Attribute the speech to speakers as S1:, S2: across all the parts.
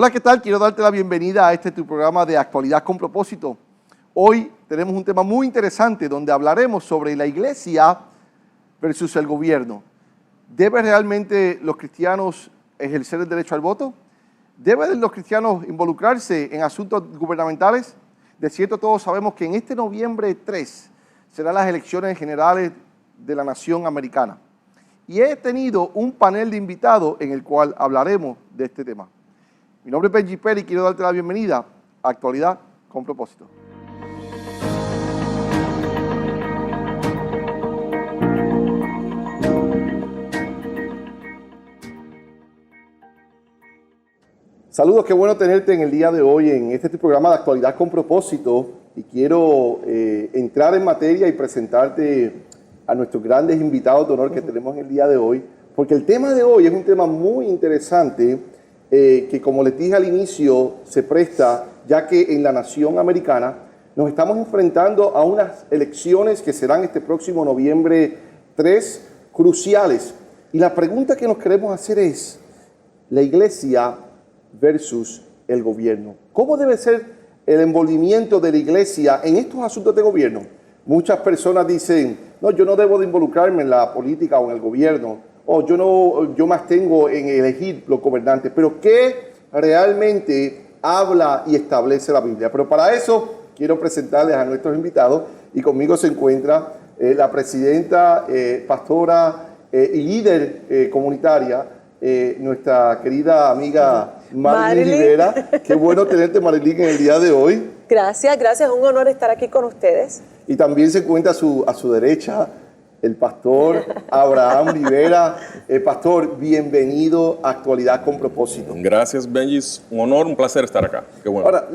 S1: Hola, ¿qué tal? Quiero darte la bienvenida a tu programa de Actualidad con Propósito. Hoy tenemos un tema muy interesante donde hablaremos sobre la iglesia versus el gobierno. ¿Deben realmente los cristianos ejercer el derecho al voto? ¿Deben los cristianos involucrarse en asuntos gubernamentales? De cierto, todos sabemos que en este noviembre 3 serán las elecciones generales de la nación americana. Y he tenido un panel de invitados en el cual hablaremos de este tema. Mi nombre es Benji Pérez y quiero darte la bienvenida a Actualidad con Propósito. Saludos, qué bueno tenerte en el día de hoy en tu programa de Actualidad con Propósito. Y quiero entrar en materia y presentarte a nuestros grandes invitados de honor que tenemos en el día de hoy, porque el tema de hoy es un tema muy interesante que, como les dije al inicio, se presta, ya que en la nación americana nos estamos enfrentando a unas elecciones que serán este próximo noviembre 3, cruciales. Y la pregunta que nos queremos hacer es, la iglesia versus el gobierno. ¿Cómo debe ser el envolvimiento de la iglesia en estos asuntos de gobierno? Muchas personas dicen, no, yo no debo de involucrarme en la política o en el gobierno, o yo más tengo en elegir los gobernantes. Pero ¿qué realmente habla y establece la Biblia? Pero para eso quiero presentarles a nuestros invitados, y conmigo se encuentra la presidenta, pastora y líder comunitaria, nuestra querida amiga Marilyn Rivera. Qué bueno tenerte, Marilyn, en el día de hoy.
S2: Gracias, es un honor estar aquí con ustedes.
S1: Y también se encuentra a su derecha el pastor Abraham Rivera. Pastor, bienvenido a Actualidad con Propósito.
S3: Gracias, Benji, es un honor, un placer estar acá. Qué bueno.
S1: Ahora,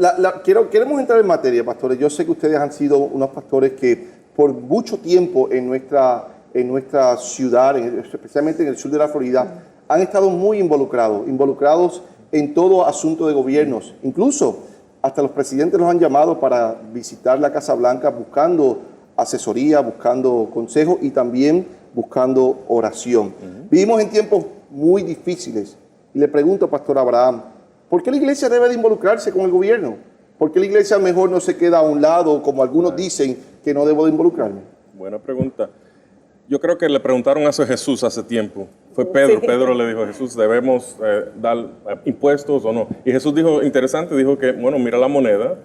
S1: queremos entrar en materia, pastores. Yo sé que ustedes han sido unos pastores que por mucho tiempo en nuestra ciudad, especialmente en el sur de la Florida, han estado muy involucrados en todo asunto de gobiernos. Incluso hasta los presidentes los han llamado para visitar la Casa Blanca buscando asesoría, buscando consejo y también buscando oración. Vivimos en tiempos muy difíciles y le pregunto, pastor Abraham, ¿por qué la iglesia debe de involucrarse con el gobierno? ¿Por qué la iglesia mejor no se queda a un lado, como algunos dicen que no debo de involucrarme?
S3: Buena pregunta. Yo creo que le preguntaron eso a Jesús hace tiempo. Fue Pedro. Sí. Pedro le dijo a Jesús, ¿debemos dar impuestos o no? Y Jesús dijo, interesante, dijo que, bueno, mira la moneda,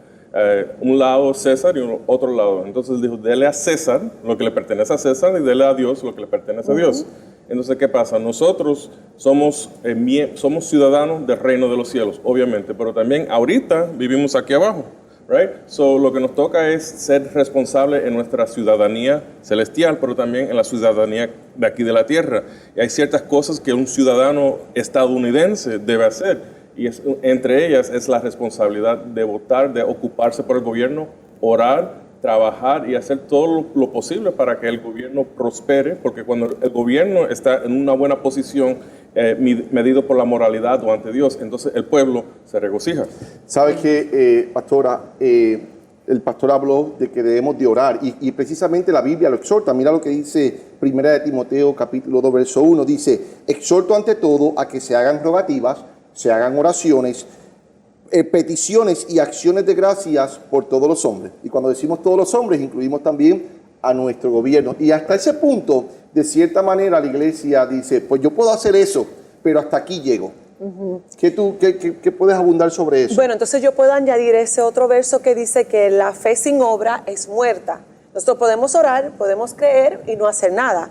S3: un lado César y otro lado. Entonces dijo, dele a César lo que le pertenece a César y dele a Dios lo que le pertenece a Dios. Entonces, ¿qué pasa? Nosotros somos ciudadanos del reino de los cielos, obviamente, pero también ahorita vivimos aquí abajo. Right? So, lo que nos toca es ser responsables en nuestra ciudadanía celestial, pero también en la ciudadanía de aquí de la tierra. Y hay ciertas cosas que un ciudadano estadounidense debe hacer, y entre ellas es la responsabilidad de votar, de ocuparse por el gobierno, orar, trabajar y hacer todo lo posible para que el gobierno prospere, porque cuando el gobierno está en una buena posición, medido por la moralidad o ante Dios, entonces el pueblo se regocija.
S1: ¿Sabe qué, pastora? El pastor habló de que debemos de orar y precisamente la Biblia lo exhorta. Mira lo que dice 1 de Timoteo capítulo 2 verso 1, dice, exhorto ante todo a que se hagan rogativas, se hagan oraciones, peticiones y acciones de gracias por todos los hombres. Y cuando decimos todos los hombres, incluimos también a nuestro gobierno. Y hasta ese punto, de cierta manera, la iglesia dice, pues yo puedo hacer eso, pero hasta aquí llego. ¿Qué puedes abundar sobre eso?
S2: Bueno, entonces yo puedo añadir ese otro verso que dice que la fe sin obra es muerta. Nosotros podemos orar, podemos creer y no hacer nada.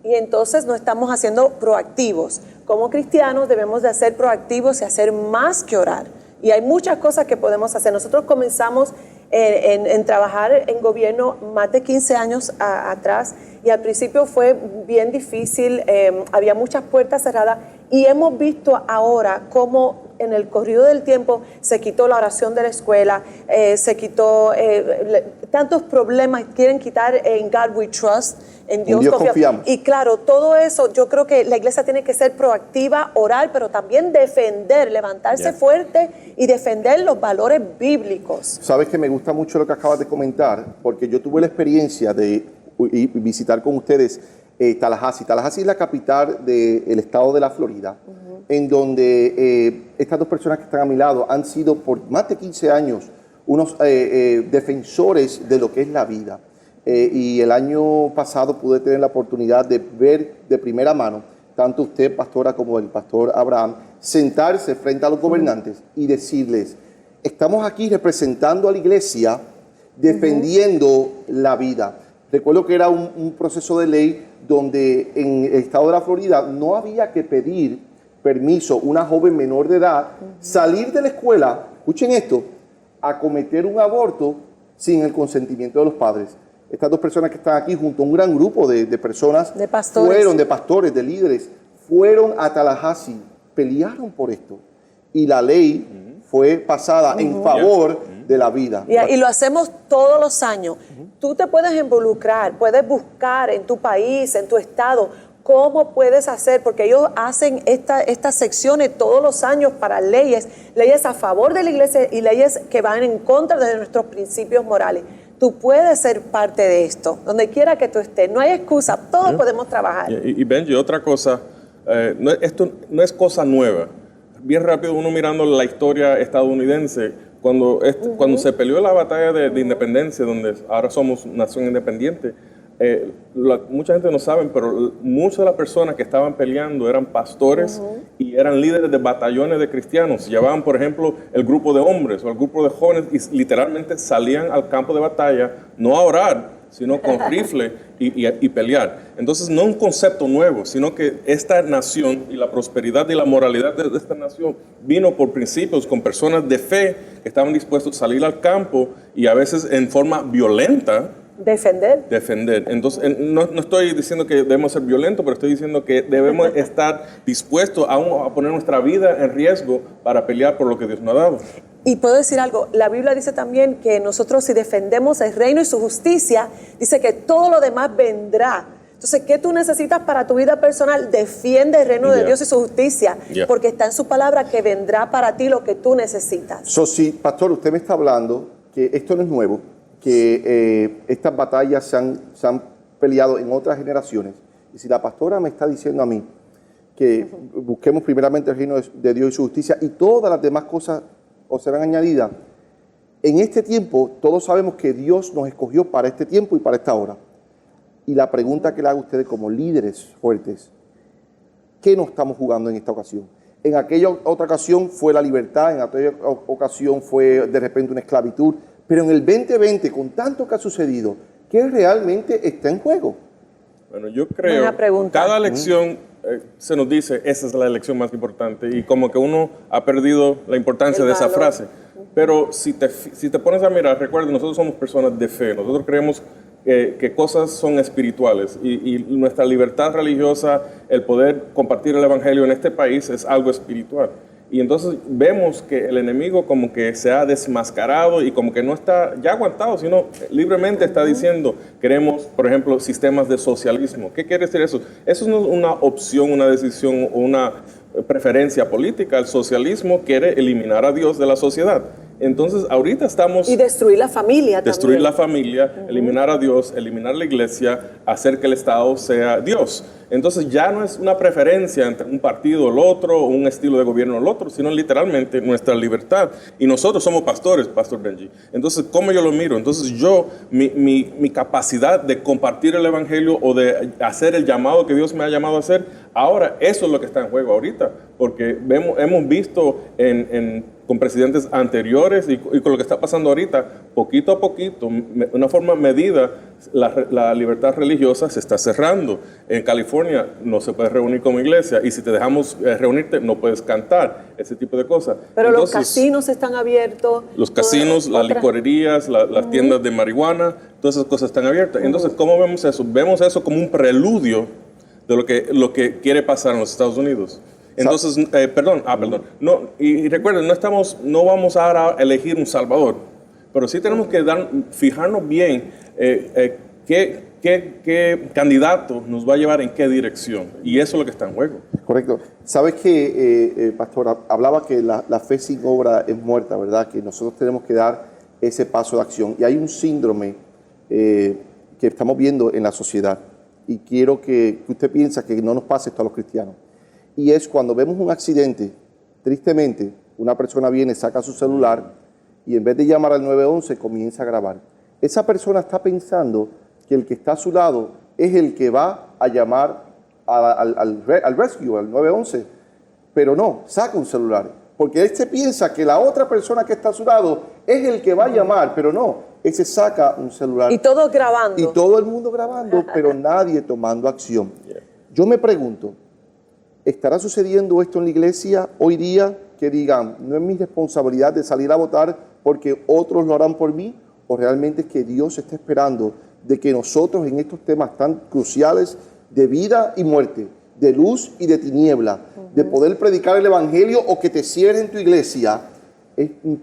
S2: Y entonces no estamos haciendo proactivos. Como cristianos debemos de ser proactivos y hacer más que orar. Y hay muchas cosas que podemos hacer. Nosotros comenzamos en trabajar en gobierno más de 15 años atrás y al principio fue bien difícil, había muchas puertas cerradas y hemos visto ahora cómo en el corrido del tiempo se quitó la oración de la escuela, se quitó tantos problemas, quieren quitar en God We Trust, en Dios confiamos. Y claro, todo eso, yo creo que la iglesia tiene que ser proactiva, orar, pero también defender, levantarse fuerte y defender los valores bíblicos.
S1: Sabes que me gusta mucho lo que acabas de comentar, porque yo tuve la experiencia de visitar con ustedes Tallahassee. Tallahassee es la capital del estado de la Florida, en donde estas dos personas que están a mi lado han sido por más de 15 años unos defensores de lo que es la vida. Y el año pasado pude tener la oportunidad de ver de primera mano, tanto usted, pastora, como el pastor Abraham, sentarse frente a los gobernantes y decirles, estamos aquí representando a la iglesia, defendiendo la vida. Recuerdo que era un proceso de ley donde en el estado de la Florida no había que pedir permiso una joven menor de edad, salir de la escuela, escuchen esto, a cometer un aborto sin el consentimiento de los padres. Estas dos personas que están aquí junto a un gran grupo de personas,
S2: de pastores,
S1: de líderes, fueron a Tallahassee, pelearon por esto y la ley fue pasada en favor de la vida.
S2: Y lo hacemos todos los años. Tú te puedes involucrar, puedes buscar en tu país, en tu estado, cómo puedes hacer, porque ellos hacen estas secciones todos los años para leyes a favor de la iglesia y leyes que van en contra de nuestros principios morales. Tú puedes ser parte de esto, donde quiera que tú estés. No hay excusa, todos podemos trabajar.
S3: Y Benji, otra cosa, esto no es cosa nueva. Bien rápido, uno mirando la historia estadounidense, cuando se peleó la batalla de independencia, donde ahora somos nación independiente, mucha gente no sabe, pero muchas de las personas que estaban peleando eran pastores y eran líderes de batallones de cristianos. Llevaban, por ejemplo, el grupo de hombres o el grupo de jóvenes y literalmente salían al campo de batalla, no a orar, sino con rifle y pelear. Entonces, no un concepto nuevo, sino que esta nación y la prosperidad y la moralidad de esta nación vino por principios con personas de fe que estaban dispuestos a salir al campo y a veces en forma violenta, defender. Entonces, no estoy diciendo que debemos ser violentos, pero estoy diciendo que debemos estar dispuestos a poner nuestra vida en riesgo para pelear por lo que Dios nos ha dado.
S2: Y puedo decir algo, la Biblia dice también que nosotros si defendemos el reino y su justicia, dice que todo lo demás vendrá. Entonces, ¿qué tú necesitas para tu vida personal? Defiende el reino de Dios y su justicia, porque está en su palabra que vendrá para ti lo que tú necesitas.
S1: Sí, pastor, usted me está hablando que esto no es nuevo, que estas batallas se han peleado en otras generaciones. Y si la pastora me está diciendo a mí que busquemos primeramente el reino de Dios y su justicia y todas las demás cosas os serán añadidas, en este tiempo todos sabemos que Dios nos escogió para este tiempo y para esta hora. Y la pregunta que le hago a ustedes como líderes fuertes, ¿qué nos estamos jugando en esta ocasión? En aquella otra ocasión fue la libertad, en aquella ocasión fue de repente una esclavitud, pero en el 2020, con tanto que ha sucedido, ¿qué realmente está en juego?
S3: Bueno, yo creo que cada elección se nos dice, esa es la elección más importante, y como que uno ha perdido la importancia de esa frase. Pero si te pones a mirar, recuerda, nosotros somos personas de fe, nosotros creemos que cosas son espirituales y nuestra libertad religiosa, el poder compartir el evangelio en este país es algo espiritual. Y entonces vemos que el enemigo como que se ha desmascarado y como que no está ya aguantado, sino libremente está diciendo, queremos, por ejemplo, sistemas de socialismo. ¿Qué quiere decir eso? Eso no es una opción, una decisión o una preferencia política. El socialismo quiere eliminar a Dios de la sociedad. Entonces, ahorita estamos...
S2: Y destruir la familia también.
S3: Destruir la familia, eliminar a Dios, eliminar la iglesia, hacer que el Estado sea Dios. Entonces, ya no es una preferencia entre un partido o el otro, o un estilo de gobierno o el otro, sino literalmente nuestra libertad. Y nosotros somos pastores, Pastor Benji. Entonces, ¿cómo yo lo miro? Entonces, mi capacidad de compartir el evangelio o de hacer el llamado que Dios me ha llamado a hacer, ahora eso es lo que está en juego ahorita. Porque hemos visto con presidentes anteriores y con lo que está pasando ahorita, poquito a poquito, de una forma medida, la libertad religiosa se está cerrando. En California no se puede reunir como iglesia y si te dejamos reunirte no puedes cantar, ese tipo de cosas.
S2: Pero entonces, los casinos están abiertos.
S3: Los casinos, las licorerías, las tiendas de marihuana, todas esas cosas están abiertas. Entonces, ¿cómo vemos eso? Vemos eso como un preludio de lo que quiere pasar en los Estados Unidos. Entonces, perdón. No, y recuerden, no vamos a elegir un salvador, pero sí tenemos que fijarnos bien qué candidato nos va a llevar en qué dirección. Y eso es lo que está en juego.
S1: Correcto. Sabes que, pastor, hablaba que la fe sin obra es muerta, ¿verdad? Que nosotros tenemos que dar ese paso de acción. Y hay un síndrome que estamos viendo en la sociedad. y quiero que usted piense que no nos pase esto a los cristianos. Y es cuando vemos un accidente, tristemente, una persona viene, saca su celular y en vez de llamar al 911 comienza a grabar. Esa persona está pensando que el que está a su lado es el que va a llamar al rescue, al 911, pero no, saca un celular, porque él se piensa que la otra persona que está a su lado es el que va a llamar, pero no, ese saca un celular.
S2: Y todos grabando.
S1: Y todo el mundo grabando, pero nadie tomando acción. Yo me pregunto, ¿estará sucediendo esto en la iglesia hoy día? Que digan, no es mi responsabilidad de salir a votar porque otros lo harán por mí, o realmente es que Dios está esperando de que nosotros en estos temas tan cruciales de vida y muerte, de luz y de tiniebla, de poder predicar el evangelio o que te cierren tu iglesia,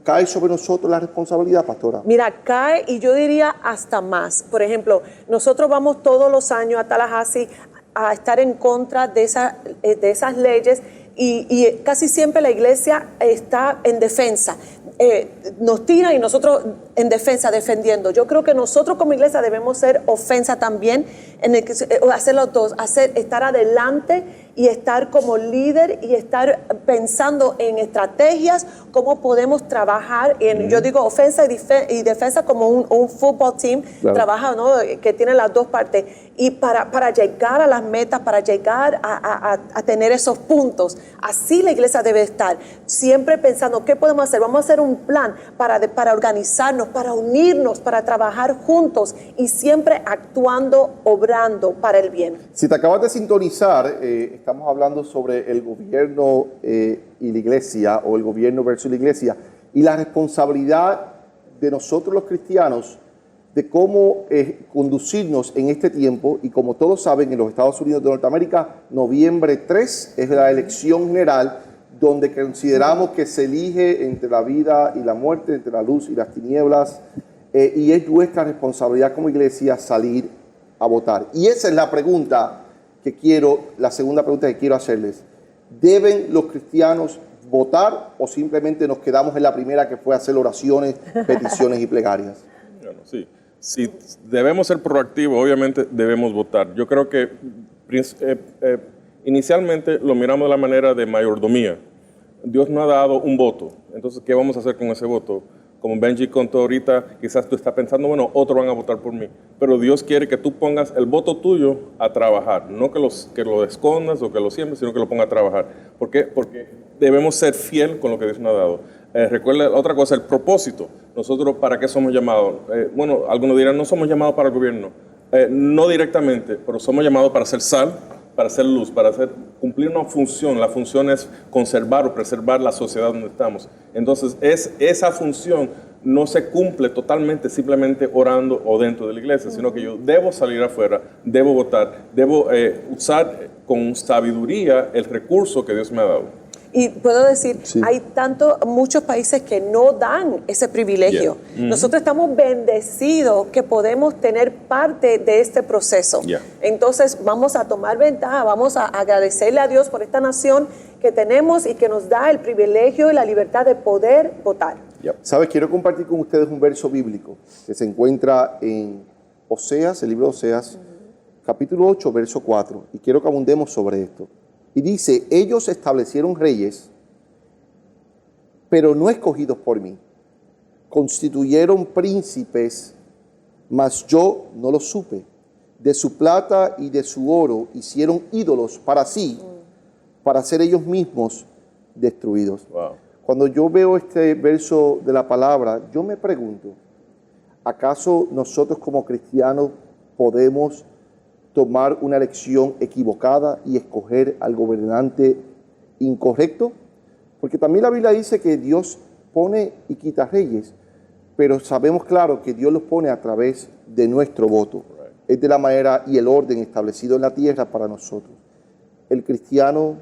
S1: cae sobre nosotros la responsabilidad, pastora.
S2: Mira, cae y yo diría hasta más. Por ejemplo, nosotros vamos todos los años a Tallahassee a estar en contra de esas leyes y casi siempre la iglesia está en defensa. Nos tiran y nosotros en defensa, defendiendo. Yo creo que nosotros como iglesia debemos ser ofensa también, hacer los dos, estar adelante y estar como líder y estar pensando en estrategias, cómo podemos trabajar yo digo ofensa y defensa como un fútbol team, claro. Trabaja, ¿no? Que tiene las dos partes y para llegar a las metas, para llegar a tener esos puntos. Así la iglesia debe estar, siempre pensando qué podemos hacer. Vamos a hacer un plan para organizarnos, para unirnos, para trabajar juntos y siempre actuando, obrando para el bien.
S1: Si te acabas de sintonizar, estamos hablando sobre el gobierno y la iglesia, o el gobierno versus la iglesia, y la responsabilidad de nosotros los cristianos de cómo conducirnos en este tiempo. Y como todos saben, en los Estados Unidos de Norteamérica, noviembre 3 es la elección general, donde consideramos que se elige entre la vida y la muerte, entre la luz y las tinieblas, y es nuestra responsabilidad como iglesia salir a votar. Y esa es la pregunta la segunda pregunta que quiero hacerles. ¿Deben los cristianos votar o simplemente nos quedamos en la primera, que fue hacer oraciones, peticiones y plegarias?
S3: Bueno, sí. Si debemos ser proactivos, obviamente debemos votar. Yo creo que inicialmente lo miramos de la manera de mayordomía. Dios nos ha dado un voto, entonces ¿qué vamos a hacer con ese voto? Como Benji contó ahorita, quizás tú estás pensando, bueno, otros van a votar por mí, pero Dios quiere que tú pongas el voto tuyo a trabajar, no que lo escondas o que lo siembres, sino que lo pongas a trabajar. ¿Por qué? Porque debemos ser fiel con lo que Dios nos ha dado. Recuerda otra cosa, el propósito. Nosotros, ¿para qué somos llamados? Bueno, algunos dirán, no somos llamados para el gobierno. No directamente, pero somos llamados para hacer sal, para hacer luz, para cumplir una función. La función es conservar o preservar la sociedad donde estamos. Entonces, esa función no se cumple totalmente simplemente orando o dentro de la iglesia, sino que yo debo salir afuera, debo votar, debo usar con sabiduría el recurso que Dios me ha dado.
S2: Y puedo decir, sí, hay muchos países que no dan ese privilegio. Yeah. Nosotros estamos bendecidos que podemos tener parte de este proceso. Yeah. Entonces vamos a tomar ventaja, vamos a agradecerle a Dios por esta nación que tenemos y que nos da el privilegio y la libertad de poder votar.
S1: Yeah. ¿Sabes? Quiero compartir con ustedes un verso bíblico que se encuentra en Oseas, el libro de Oseas, capítulo 8, verso 4. Y quiero que abundemos sobre esto. Y dice, ellos establecieron reyes, pero no escogidos por mí. Constituyeron príncipes, mas yo no los supe. De su plata y de su oro hicieron ídolos para sí, para ser ellos mismos destruidos. Wow. Cuando yo veo este verso de la palabra, yo me pregunto, ¿acaso nosotros como cristianos podemos tomar una elección equivocada y escoger al gobernante incorrecto? Porque también la Biblia dice que Dios pone y quita reyes, pero sabemos claro que Dios los pone a través de nuestro voto. Es de la manera y el orden establecido en la tierra para nosotros. ¿El cristiano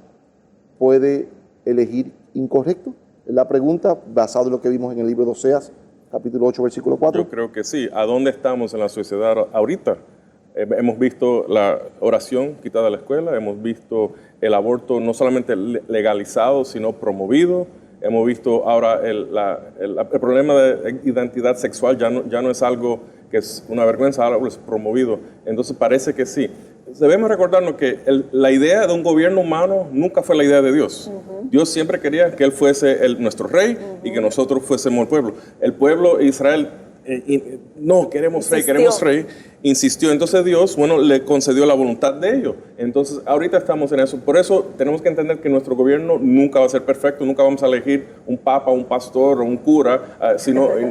S1: puede elegir incorrecto? Es la pregunta, basado en lo que vimos en el libro de Oseas, capítulo 8, versículo 4.
S3: Yo creo que sí. ¿A dónde estamos en la sociedad ahorita? Hemos visto la oración quitada de la escuela, hemos visto el aborto no solamente legalizado, sino promovido. Hemos visto ahora el problema de identidad sexual ya no es algo que es una vergüenza, ahora es promovido. Entonces parece que sí. debemos recordarnos que la idea de un gobierno humano nunca fue la idea de Dios. Dios siempre quería que Él fuese nuestro rey y que nosotros fuésemos el pueblo. El pueblo de Israel, no, queremos rey, insistió. Entonces Dios, le concedió la voluntad de ellos. Entonces ahorita estamos en eso. Por eso tenemos que entender que nuestro gobierno nunca va a ser perfecto, nunca vamos a elegir un papa, un pastor o un cura,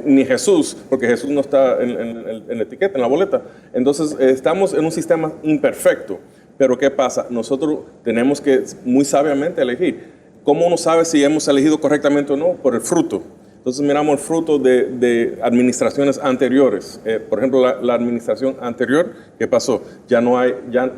S3: ni Jesús, porque Jesús no está en la etiqueta, en la boleta. Entonces estamos en un sistema imperfecto. Pero ¿qué pasa? Nosotros tenemos que muy sabiamente elegir. ¿Cómo uno sabe si hemos elegido correctamente o no? Por el fruto. Entonces miramos el fruto de administraciones anteriores. Por ejemplo, la administración anterior, ¿qué pasó?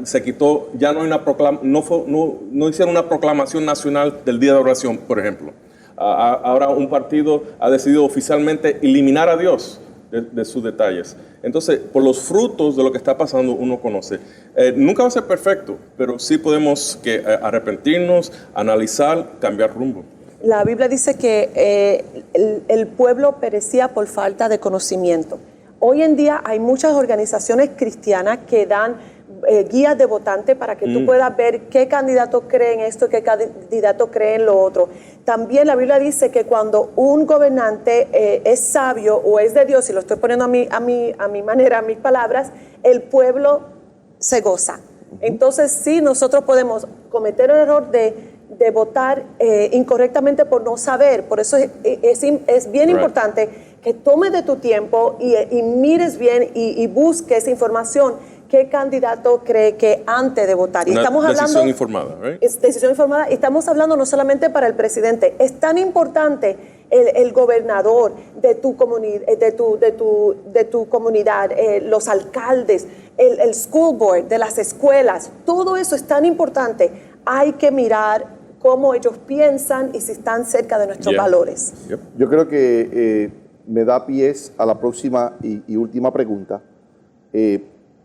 S3: Se quitó, ya no hay una no hicieron una proclamación nacional del Día de Oración, por ejemplo. Ahora un partido ha decidido oficialmente eliminar a Dios de sus detalles. Entonces, por los frutos de lo que está pasando, uno conoce. Nunca va a ser perfecto, pero sí podemos arrepentirnos, analizar, cambiar rumbo.
S2: La Biblia dice que el pueblo perecía por falta de conocimiento. Hoy en día hay muchas organizaciones cristianas que dan guías de votante para que tú puedas ver qué candidato cree en esto, qué candidato cree en lo otro. También la Biblia dice que cuando un gobernante es sabio o es de Dios, y lo estoy poniendo a mi manera, a mis palabras, el pueblo se goza. Entonces sí, nosotros podemos cometer el error de votar incorrectamente por no saber. Por eso es bien importante que tomes de tu tiempo y mires bien y busques información. ¿Qué candidato cree que antes de votar? Y estamos hablando,
S3: decisión informada, ¿right?
S2: Es decisión informada. Y estamos hablando no solamente para el presidente. Es tan importante el gobernador de tu comunidad, los alcaldes, el school board de las escuelas. Todo eso es tan importante. Hay que mirar cómo ellos piensan y si están cerca de nuestros valores.
S1: Yo creo que me da pies a la próxima y última pregunta.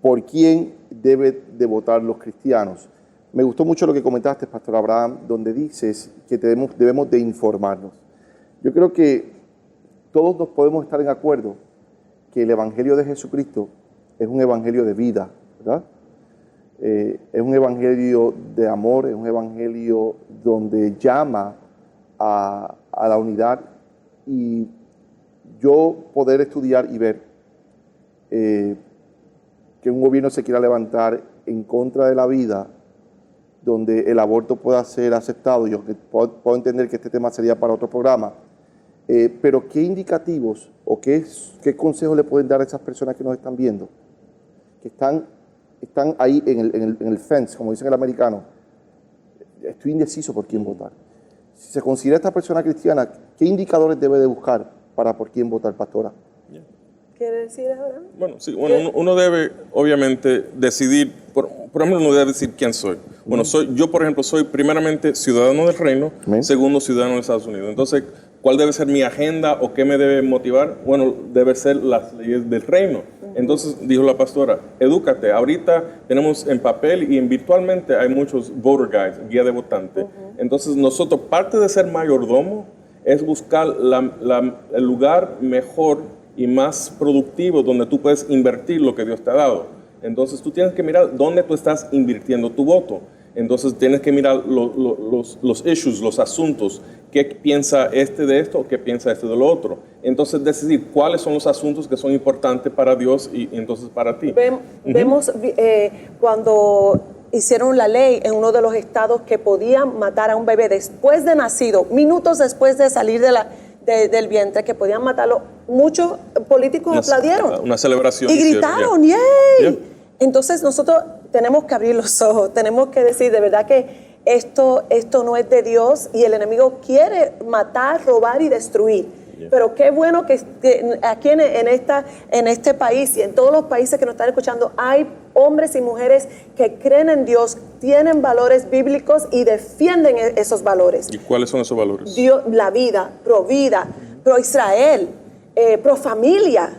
S1: ¿Por quién deben de votar los cristianos? Me gustó mucho lo que comentaste, Pastor Abraham, donde dices que debemos de informarnos. Yo creo que todos nos podemos estar en acuerdo que el Evangelio de Jesucristo es un evangelio de vida, ¿verdad? Es un evangelio de amor, es un evangelio donde llama a la unidad, y yo poder estudiar y ver que un gobierno se quiera levantar en contra de la vida, donde el aborto pueda ser aceptado. Yo puedo entender que este tema sería para otro programa, pero ¿qué indicativos o qué consejos le pueden dar a esas personas que nos están viendo, que están ahí en el fence, como dicen el americano? Estoy indeciso por quién votar. Si se considera esta persona cristiana, ¿qué indicadores debe de buscar para por quién votar, pastora?
S2: ¿Quiere decir ahora?
S3: Bueno, sí, uno debe obviamente decidir, por ejemplo, uno debe decir quién soy. Bueno, yo por ejemplo soy primeramente ciudadano del reino, segundo ciudadano de Estados Unidos. Entonces, ¿cuál debe ser mi agenda o qué me debe motivar? Bueno, debe ser las leyes del reino. Entonces, dijo la pastora, edúcate. Ahorita tenemos en papel y en virtualmente hay muchos voter guides, guía de votante. Entonces, nosotros, parte de ser mayordomo es buscar el lugar mejor y más productivo donde tú puedes invertir lo que Dios te ha dado. Entonces tú tienes que mirar dónde tú estás invirtiendo tu voto. Entonces tienes que mirar los issues, los asuntos. ¿Qué piensa este de esto o qué piensa este de lo otro? Entonces decidir cuáles son los asuntos que son importantes para Dios y entonces para ti.
S2: Vemos cuando hicieron la ley en uno de los estados que podían matar a un bebé después de nacido, minutos después de salir del vientre, que podían matarlo. Muchos políticos aplaudieron.
S3: Una celebración.
S2: Y gritaron, ¡yay! Entonces nosotros tenemos que abrir los ojos, tenemos que decir de verdad que esto no es de Dios y el enemigo quiere matar, robar y destruir. Pero qué bueno que aquí en este país y en todos los países que nos están escuchando hay hombres y mujeres que creen en Dios, tienen valores bíblicos y defienden esos valores.
S3: ¿Y cuáles son esos valores?
S2: Dios, la vida, pro vida, pro Israel, pro familia,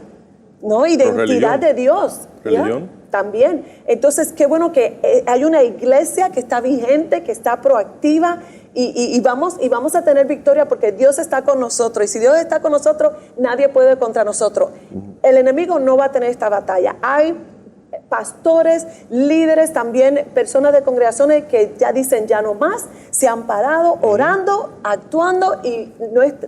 S2: ¿no? Identidad de Dios.
S3: Religión.
S2: También. Entonces, qué bueno que hay una iglesia que está vigente, que está proactiva y vamos a tener victoria porque Dios está con nosotros. Y si Dios está con nosotros, nadie puede contra nosotros. El enemigo no va a tener esta batalla. Hay pastores, líderes, también personas de congregaciones que ya dicen ya no más, se han parado orando, actuando y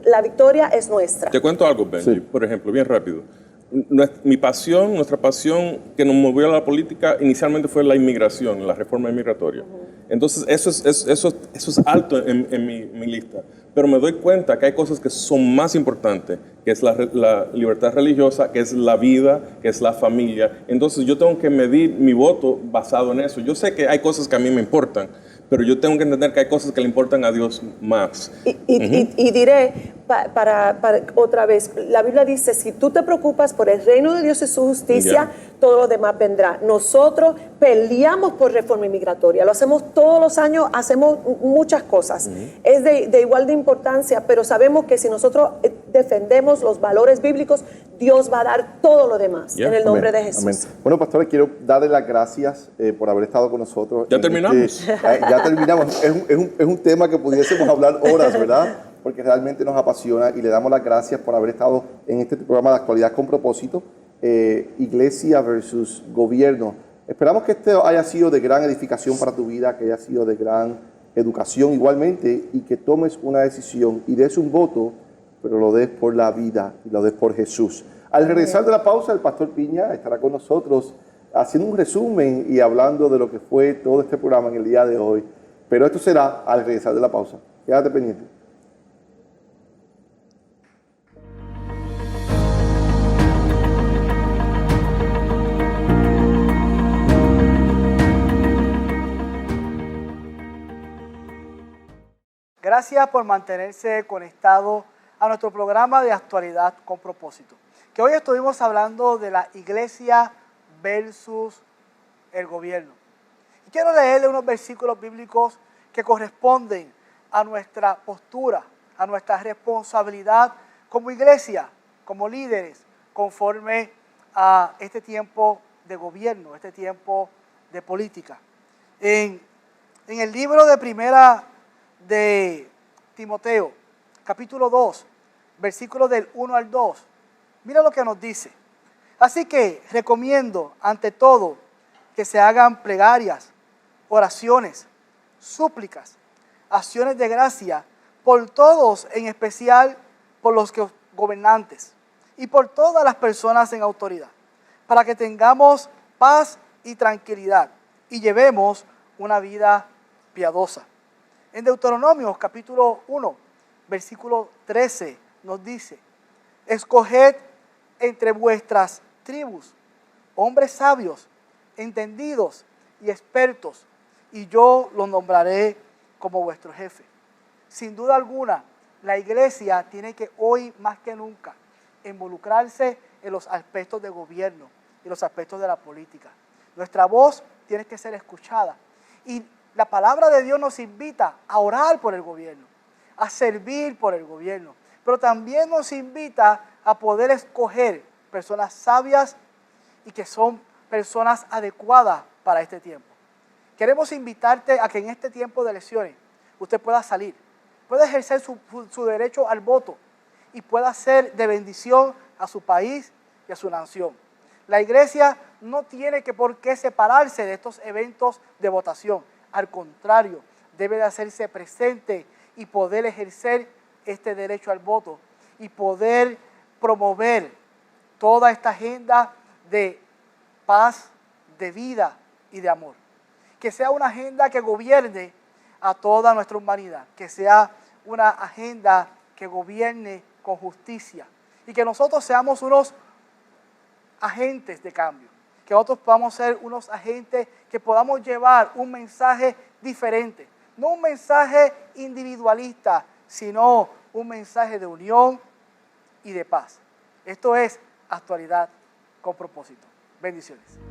S2: la victoria es nuestra.
S3: Te cuento algo, Benji,
S1: Sí.
S3: por ejemplo, bien rápido. Nuestra pasión que nos movió a la política inicialmente fue la inmigración, la reforma migratoria. Entonces, eso es alto en mi lista. Pero me doy cuenta que hay cosas que son más importantes, que es la libertad religiosa, que es la vida, que es la familia. Entonces, yo tengo que medir mi voto basado en eso. Yo sé que hay cosas que a mí me importan, pero yo tengo que entender que hay cosas que le importan a Dios más.
S2: Y diré, para otra vez, la Biblia dice, si tú te preocupas por el reino de Dios y su justicia, todo lo demás vendrá. Nosotros peleamos por reforma inmigratoria, lo hacemos todos los años, hacemos muchas cosas. Es de igual de importancia, pero sabemos que si nosotros defendemos los valores bíblicos, Dios va a dar todo lo demás en el nombre de Jesús.
S1: Amén. Bueno, pastores, quiero darle las gracias por haber estado con nosotros.
S3: ¿Ya terminamos?
S1: Ya terminamos. Es un tema que pudiésemos hablar horas, ¿verdad? Porque realmente nos apasiona y le damos las gracias por haber estado en este programa de Actualidad con Propósito, Iglesia versus Gobierno. Esperamos que este haya sido de gran edificación para tu vida, que haya sido de gran educación igualmente y que tomes una decisión y des un voto, pero lo des por la vida y lo des por Jesús. Al regresar de la pausa, el pastor Piña estará con nosotros haciendo un resumen y hablando de lo que fue todo este programa en el día de hoy. Pero esto será al regresar de la pausa. Quédate pendiente.
S4: Gracias por mantenerse conectado a nuestro programa de Actualidad con Propósito. Que hoy estuvimos hablando de la iglesia versus el gobierno. Y quiero leerle unos versículos bíblicos que corresponden a nuestra postura, a nuestra responsabilidad como iglesia, como líderes, conforme a este tiempo de gobierno, este tiempo de política. En el libro de Primera de Timoteo, capítulo 2, versículos del 1 al 2, mira lo que nos dice. Así que recomiendo ante todo que se hagan plegarias, oraciones, súplicas, acciones de gracia por todos, en especial por los gobernantes y por todas las personas en autoridad, para que tengamos paz y tranquilidad y llevemos una vida piadosa. En Deuteronomio capítulo 1, versículo 13 nos dice: escoged entre vuestras tribus hombres sabios, entendidos y expertos, y yo los nombraré como vuestro jefe. Sin duda alguna, la iglesia tiene que hoy más que nunca involucrarse en los aspectos de gobierno y los aspectos de la política. Nuestra voz tiene que ser escuchada. Y la palabra de Dios nos invita a orar por el gobierno, a servir por el gobierno, pero también nos invita a poder escoger personas sabias y que son personas adecuadas para este tiempo. Queremos invitarte a que en este tiempo de elecciones usted pueda salir, pueda ejercer su derecho al voto y pueda ser de bendición a su país y a su nación. La iglesia no tiene por qué separarse de estos eventos de votación. Al contrario, debe de hacerse presente y poder ejercer este derecho al voto y poder promover toda esta agenda de paz, de vida y de amor. Que sea una agenda que gobierne a toda nuestra humanidad, que sea una agenda que gobierne con justicia y que nosotros seamos unos agentes de cambio, que nosotros podamos ser unos agentes que podamos llevar un mensaje diferente, no un mensaje individualista, sino un mensaje de unión y de paz. Esto es Actualidad con Propósito. Bendiciones.